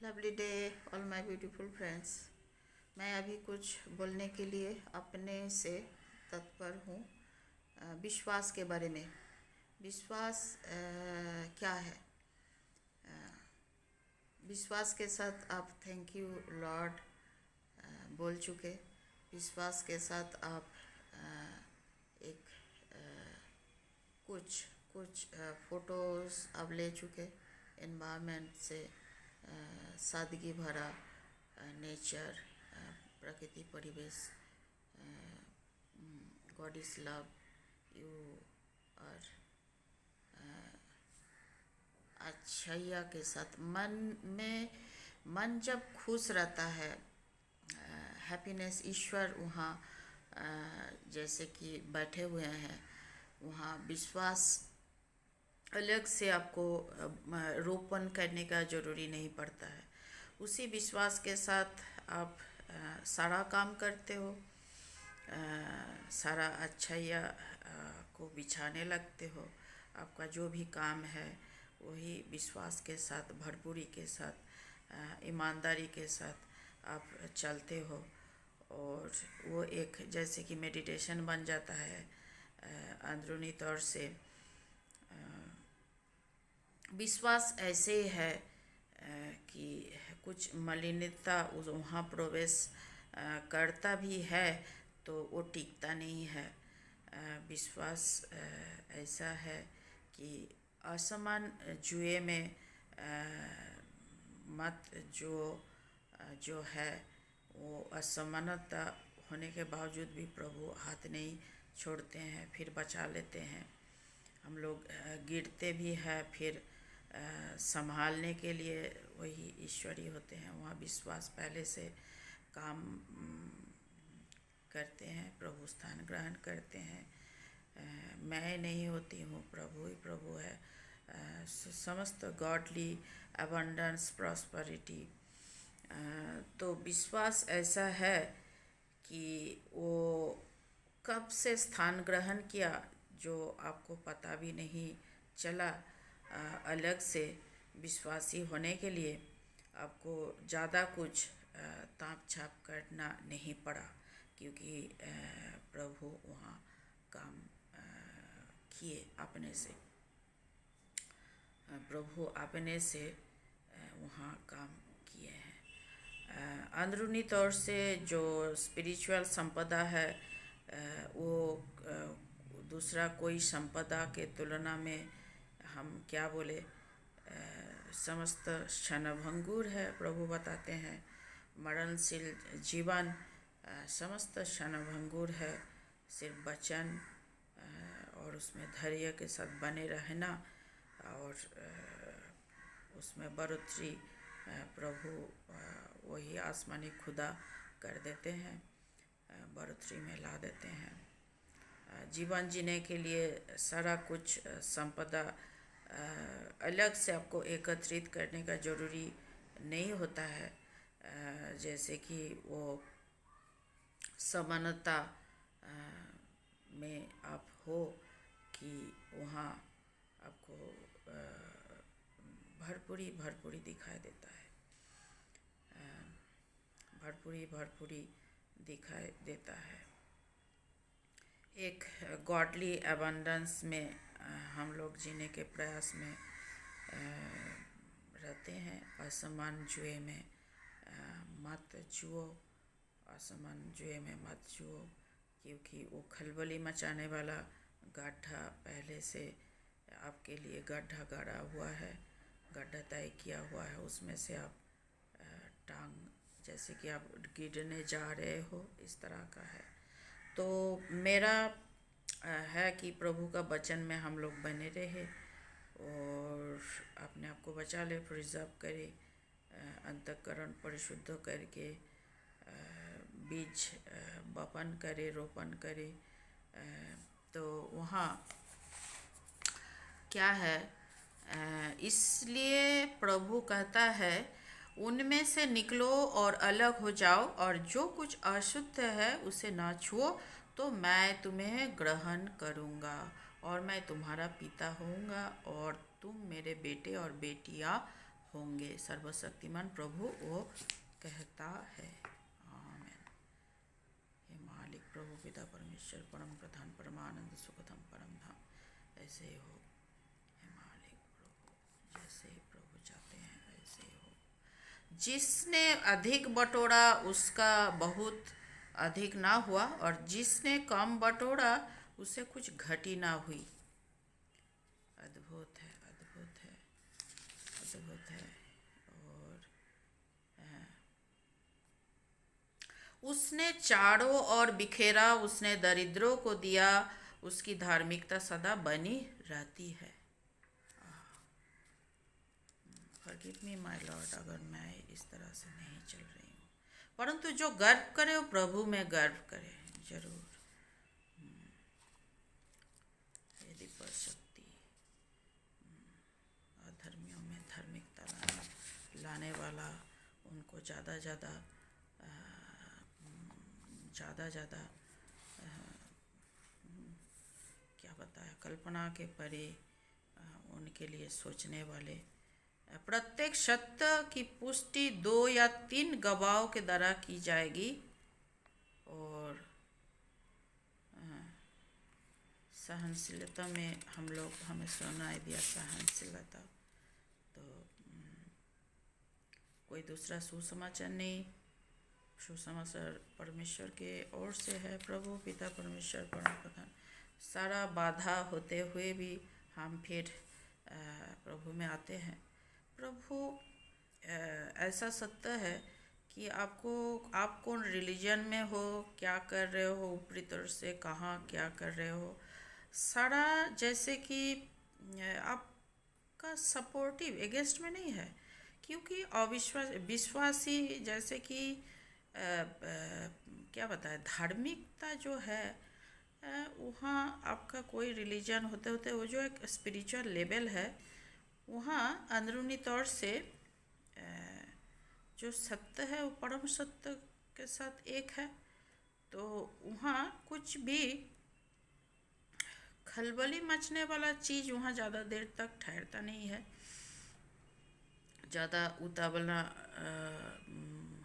Lovely day all my beautiful friends. मैं अभी कुछ बोलने के लिए अपने से तत्पर हूँ विश्वास के बारे में। विश्वास क्या है? विश्वास के साथ आप थैंक यू लॉर्ड बोल चुके। विश्वास के साथ आप एक कुछ कुछ फोटोज़ आप ले चुके एनवायरनमेंट से, सादगी भरा नेचर, प्रकृति परिवेश, गॉड इज लव, यू और अच्छाइया के साथ मन जब खुश रहता है, हैप्पीनेस ईश्वर वहाँ जैसे कि बैठे हुए हैं, वहाँ विश्वास अलग से आपको रोपण करने का ज़रूरी नहीं पड़ता है। उसी विश्वास के साथ आप सारा काम करते हो, सारा अच्छाइया को बिछाने लगते हो। आपका जो भी काम है वही विश्वास के साथ, भरपूरी के साथ, ईमानदारी के साथ आप चलते हो और वो एक जैसे कि मेडिटेशन बन जाता है अंदरूनी तौर से। विश्वास ऐसे है कि कुछ मलिनता वहाँ प्रवेश करता भी है तो वो टिकता नहीं है। विश्वास ऐसा है कि असमान जुए में मत जो है वो असमानता होने के बावजूद भी प्रभु हाथ नहीं छोड़ते हैं, फिर बचा लेते हैं। हम लोग गिरते भी हैं, फिर संभालने के लिए वही ईश्वरी होते हैं। वहाँ विश्वास पहले से काम करते हैं, प्रभु स्थान ग्रहण करते हैं। मैं नहीं होती हूँ, प्रभु ही प्रभु है। समस्त गॉडली अबंडेंस प्रॉस्पेरिटी। तो विश्वास ऐसा है कि वो कब से स्थान ग्रहण किया जो आपको पता भी नहीं चला। अलग से विश्वासी होने के लिए आपको ज़्यादा कुछ ताप छाप करना नहीं पड़ा, क्योंकि प्रभु वहाँ काम किए अपने से। प्रभु अपने से वहाँ काम किए हैं। अंदरूनी तौर से जो स्पिरिचुअल संपदा है वो दूसरा कोई संपदा के तुलना में हम क्या बोले, समस्त क्षणभंगुर है। प्रभु बताते हैं मरणशील जीवन समस्त क्षणभंगुर है। सिर्फ वचन और उसमें धैर्य के साथ बने रहना और उसमें बढ़ोतरी प्रभु वही आसमानी खुदा कर देते हैं, बढ़ोतरी में ला देते हैं। जीवन जीने के लिए सारा कुछ संपदा अलग से आपको एकत्रित करने का ज़रूरी नहीं होता है। जैसे कि वो समानता में आप हो कि वहाँ आपको भरपूरी दिखाई देता है, भरपूरी दिखाई देता है। एक गॉडली अबंडेंस में हम लोग जीने के प्रयास में रहते हैं। असमान जुए में मत जुओ, असमान जुए में मत जुओ, क्योंकि वो खलबली मचाने वाला गड्ढा पहले से आपके लिए गड्ढा गाड़ा हुआ है, गड्ढा तय किया हुआ है। उसमें से आप टांग जैसे कि आप गिरने जा रहे हो, इस तरह का है। तो मेरा है कि प्रभु का वचन में हम लोग बने रहे और अपने आप को बचा ले, प्रिजर्व करे, अंतःकरण परिशुद्ध करके बीज बपन करे, रोपण करे। तो वहाँ क्या है, इसलिए प्रभु कहता है उनमें से निकलो और अलग हो जाओ, और जो कुछ अशुद्ध है उसे ना छुओ, तो मैं तुम्हें ग्रहण करूँगा और मैं तुम्हारा पिता होऊंगा और तुम मेरे बेटे और बेटियाँ होंगे। सर्वशक्तिमान प्रभु वो कहता है। आमीन। हे मालिक प्रभु पिता परमेश्वर परम प्रधान परमानंद सुखदम परम धाम ऐसे ही हो। हे मालिक प्रभु जैसे ही प्रभु चाहते हैं वैसे ही हो। जिसने अधिक बटोरा उसका बहुत अधिक ना हुआ, और जिसने कम बटोरा उससे कुछ घटी ना हुई। अद्भुत है, अद्भुत है, अद्भुत है। और उसने चारों ओर बिखेरा, उसने दरिद्रों को दिया, उसकी धार्मिकता सदा बनी रहती है। फॉरगिव मी माय लॉर्ड, अगर मैं इस तरह से नहीं चल रही हूँ, परंतु जो गर्व करे वो प्रभु में गर्व करे जरूर। यदि पर शक्ति अधर्मियों में धार्मिकता लाने वाला, उनको ज़्यादा ज़्यादा क्या बताया, कल्पना के परे उनके लिए सोचने वाले, प्रत्येक सत्य की पुष्टि 2 या 3 गवाहों के द्वारा की जाएगी। और सहनशीलता में हमें सुनाई दिया सहनशीलता। तो कोई दूसरा सुसमाचार नहीं, सुसमाचार परमेश्वर के ओर से है। प्रभु पिता परमेश्वर परम प्रधान, सारा बाधा होते हुए भी हम फिर प्रभु में आते हैं। प्रभु ऐसा सत्य है कि आप कौन रिलीजन में हो, क्या कर रहे हो, ऊपरी तौर से कहाँ क्या कर रहे हो, सारा जैसे कि आपका सपोर्टिव एगेंस्ट में नहीं है। क्योंकि विश्वासी जैसे कि क्या बताए, धार्मिकता जो है वहाँ आपका कोई रिलीजन होते होते वो जो एक स्पिरिचुअल लेवल है, वहाँ अंदरूनी तौर से जो सत्य है वो परम सत्य के साथ एक है। तो वहाँ कुछ भी खलबली मचने वाला चीज़ वहाँ ज़्यादा देर तक ठहरता नहीं है, ज़्यादा उतावला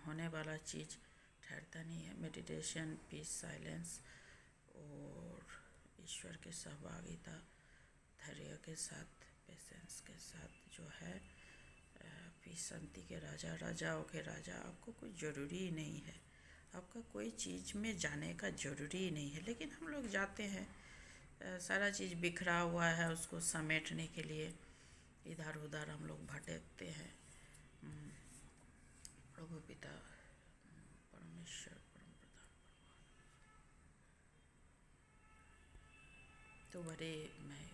होने वाला चीज़ ठहरता नहीं है। मेडिटेशन, पीस, साइलेंस और ईश्वर के सहभागिता, धैर्य के साथ, पेशेंस के साथ जो है, पीस, शांति के राजा, राजाओं के राजा, आपको कोई ज़रूरी ही नहीं है, आपका कोई चीज़ में जाने का ज़रूरी ही नहीं है। लेकिन हम लोग जाते हैं, सारा चीज़ बिखरा हुआ है, उसको समेटने के लिए इधर उधर हम लोग भटकते हैं। प्रभु पिता परमेश्वर परम प्रधान तो बड़े मैं